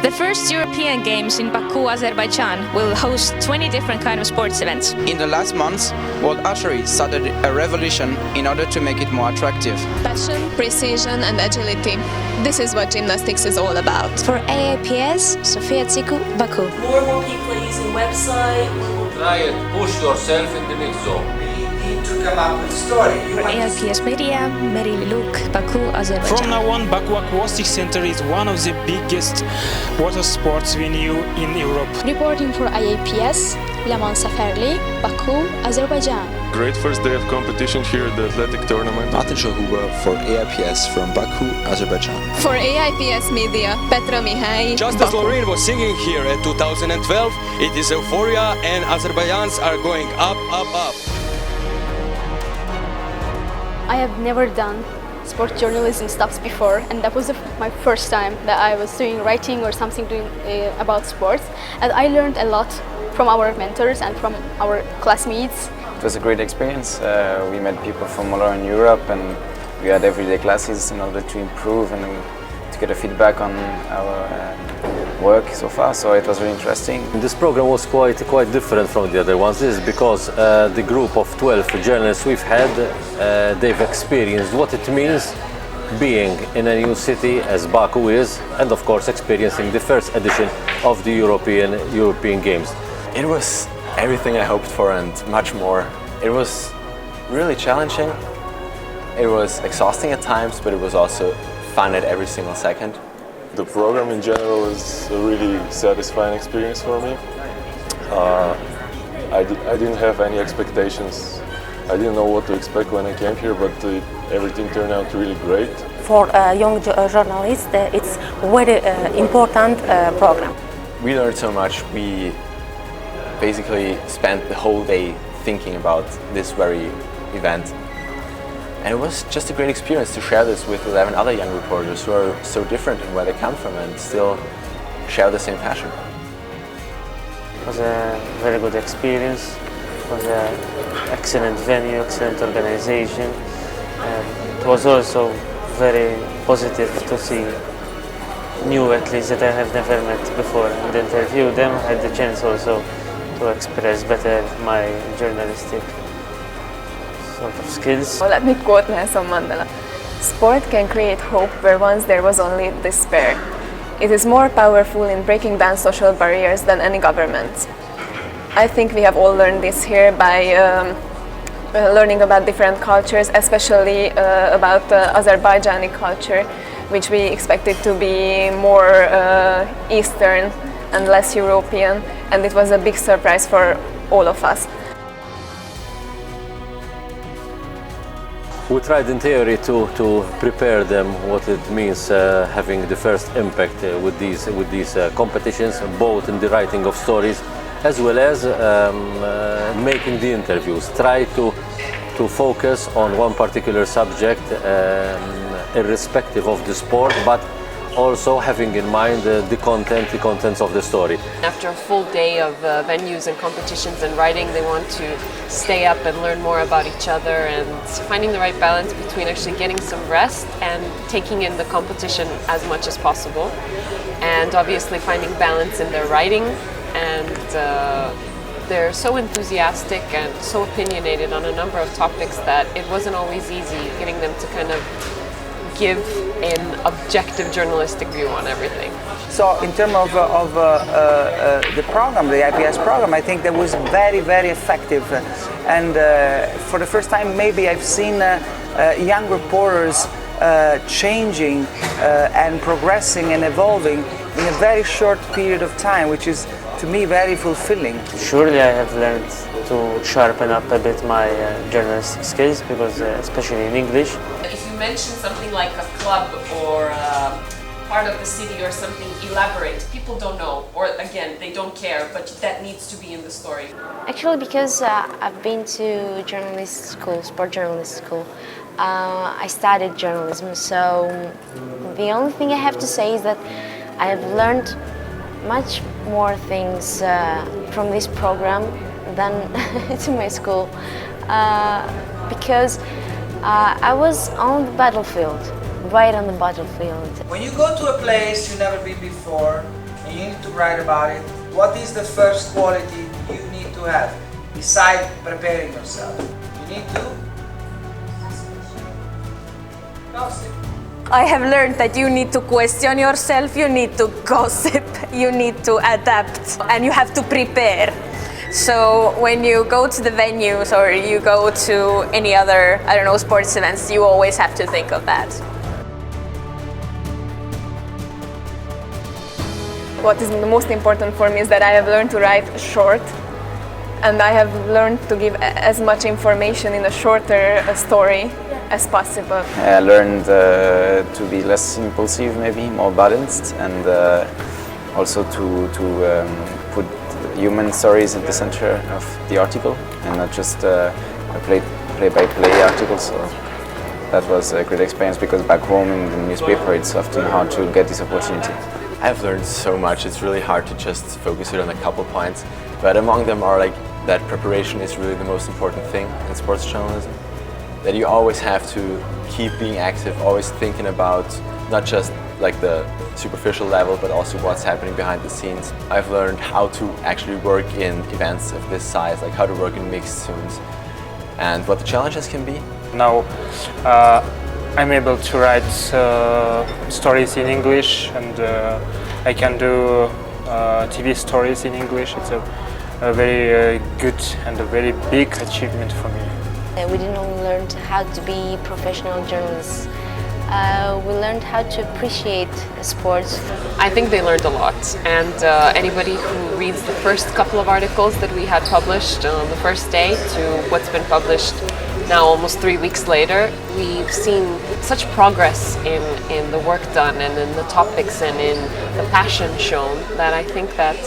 The first European Games in Baku, Azerbaijan will host 20 different kind of sports events. In the last months, World Archery started a revolution in order to make it more attractive. Passion, precision and agility. This is what gymnastics is all about. For AIPS, Sofia Tsiku, Baku. More people are using website. Try and push yourself in the mix zone. To come up with a story. For AIPS Media, Mary Luk, Baku, Azerbaijan. From now on, Baku Aquatic Center is one of the biggest water sports venue in Europe. Reporting for IAPS, Laman Safarli, Baku, Azerbaijan. Great first day of competition here at the athletic tournament. Martin Shahuba for AIPS from Baku, Azerbaijan. For AIPS Media, Petra Mihai, Just as Lorraine was singing here at 2012, it is euphoria and Azerbaijans are going up, up, up. I have never done sport journalism stuff before, and that was my first time that I was doing writing or something about sports. And I learned a lot from our mentors and from our classmates. It was a great experience. We met people from all around Europe, and we had everyday classes in order to improve and to get a feedback on our work so far, so it was really interesting. This program was quite different from the other ones. This is because the group of 12 journalists we've had, they've experienced what it means being in a new city as Baku is, and of course experiencing the first edition of the European Games. It was everything I hoped for and much more. It was really challenging. It was exhausting at times, but it was also fun at every single second. The program in general is a really satisfying experience for me. I didn't have any expectations. I didn't know what to expect when I came here, but everything turned out really great. For a young journalist, it's a very important program. We learned so much. We basically spent the whole day thinking about this very event. And it was just a great experience to share this with 11 other young reporters who are so different in where they come from and still share the same passion. It was a very good experience. It was an excellent venue, excellent organization. And it was also very positive to see new athletes that I have never met before and interview them. I had the chance also to express better my journalistic sort of skills. Let me quote Nelson Mandela. Sport can create hope where once there was only despair. It is more powerful in breaking down social barriers than any government. I think we have all learned this here by learning about different cultures, especially about Azerbaijani culture, which we expected to be more Eastern and less European, and it was a big surprise for all of us. We tried in theory to prepare them what it means having the first impact with these competitions, both in the writing of stories as well as making the interviews. Try to focus on one particular subject irrespective of the sport, but also having in mind the contents of the story. After a full day of venues and competitions and writing, they want to stay up and learn more about each other, and finding the right balance between actually getting some rest and taking in the competition as much as possible, and obviously finding balance in their writing. And they're so enthusiastic and so opinionated on a number of topics that it wasn't always easy getting them to kind of give an objective journalistic view on everything. So in terms of the program, the IPS program, I think that was very, very effective. And for the first time, maybe I've seen young reporters changing and progressing and evolving in a very short period of time, which is, to me, very fulfilling. Surely I have learned to sharpen up a bit my journalistic skills, because especially in English. If you mention something like a club or part of the city or something, elaborate. People don't know, or again, they don't care, but that needs to be in the story. Actually, because I've been to journalist school, sport journalist school, I studied journalism, so the only thing I have to say is that I have learned much more things from this program than to my school, because I was on the battlefield, right on the battlefield. When you go to a place you've never been before, you need to write about it. What is the first quality you need to have beside preparing yourself? You need to gossip. I have learned that you need to question yourself, you need to gossip, you need to adapt, and you have to prepare. So when you go to the venues or you go to any other, I don't know, sports events, you always have to think of that. What is the most important for me is that I have learned to write short, and I have learned to give as much information in a shorter story as possible. I learned to be less impulsive, maybe more balanced, and also to put human stories at the center of the article and not just a play-by-play article. So that was a great experience, because back home in the newspaper it's often hard to get this opportunity. I've learned so much. It's really hard to just focus it on a couple points, but among them are like that preparation is really the most important thing in sports journalism. That you always have to keep being active, always thinking about not just like the superficial level, but also what's happening behind the scenes. I've learned how to actually work in events of this size, like how to work in mixed zooms, and what the challenges can be. Now I'm able to write stories in English, and I can do TV stories in English. It's a very good and a very big achievement for me. We didn't only learn how to be professional journalists, we learned how to appreciate sports. I think they learned a lot, and anybody who reads the first couple of articles that we had published on the first day to what's been published now almost 3 weeks later, we've seen such progress in the work done and in the topics and in the passion shown that I think that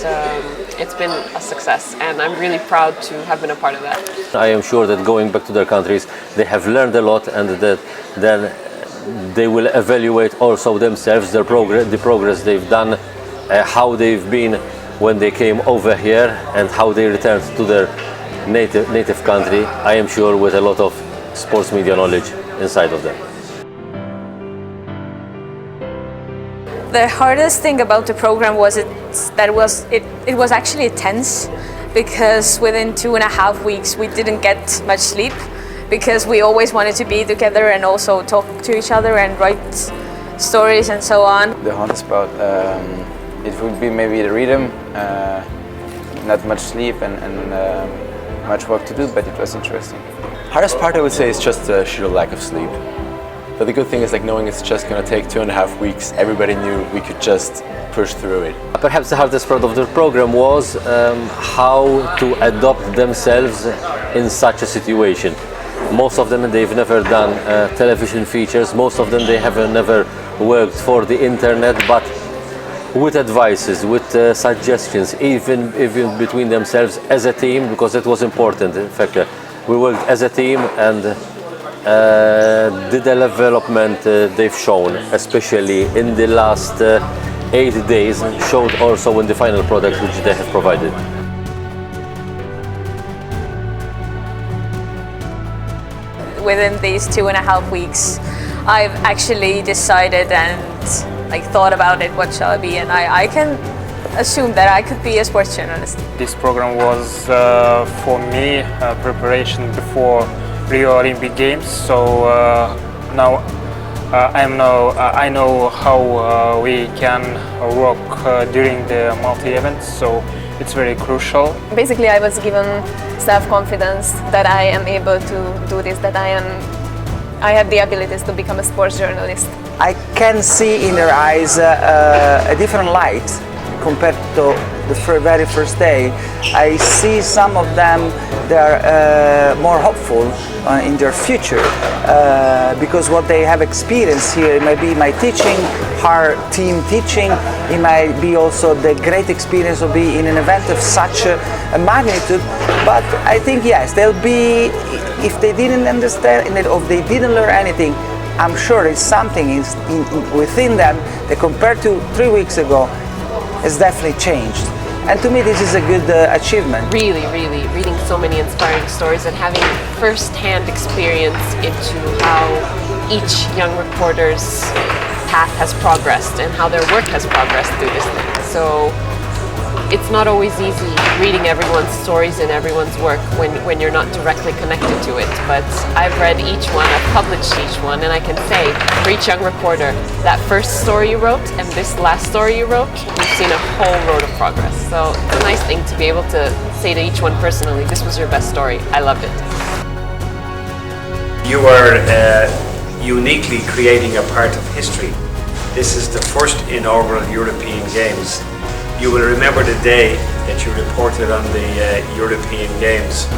it's been a success, and I'm really proud to have been a part of that. I am sure that going back to their countries, they have learned a lot, and that then they will evaluate also themselves, the progress they've done, how they've been when they came over here, and how they returned to their native country. I am sure with a lot of sports media knowledge inside of them. The hardest thing about the program was it was actually tense, because within 2.5 weeks we didn't get much sleep, because we always wanted to be together and also talk to each other and write stories and so on. The hardest part, it would be maybe the rhythm, not much sleep and much work to do, but it was interesting. Hardest part I would say is just the sheer lack of sleep. But the good thing is like knowing it's just going to take 2.5 weeks, everybody knew we could just push through it. Perhaps the hardest part of the program was how to adopt themselves in such a situation. Most of them, they've never done television features, most of them they have never worked for the internet, but with advices, with suggestions, even between themselves as a team, because it was important. In fact, we worked as a team, and the development they've shown, especially in the last 8 days, showed also in the final product which they have provided. Within these 2.5 weeks, I've actually decided and thought about it, what shall I be, and I can assume that I could be a sports journalist. This program was for me preparation before Rio Olympic Games, so now I know how we can work during the multi-events, so it's very crucial. Basically, I was given self-confidence that I am able to do this, that I have the abilities to become a sports journalist. I can see in their eyes a different light compared to the very first day. I see some of them, they're more hopeful in their future because what they have experienced here, it might be my teaching, our team teaching, it might be also the great experience of being in an event of such a magnitude, but I think yes, they'll be, if they didn't understand or if they didn't learn anything, I'm sure there's something within them that compared to 3 weeks ago has definitely changed. And to me this is a good achievement. Really, really reading so many inspiring stories and having first-hand experience into how each young reporter's path has progressed and how their work has progressed through this thing. So it's not always easy reading everyone's stories and everyone's work when you're not directly connected to it. But I've read each one, I've published each one, and I can say for each young reporter, that first story you wrote and this last story you wrote, you've seen a whole road of progress. So it's a nice thing to be able to say to each one personally, this was your best story, I loved it. You are uniquely creating a part of history. This is the first inaugural European Games. You will remember the day that you reported on the European Games.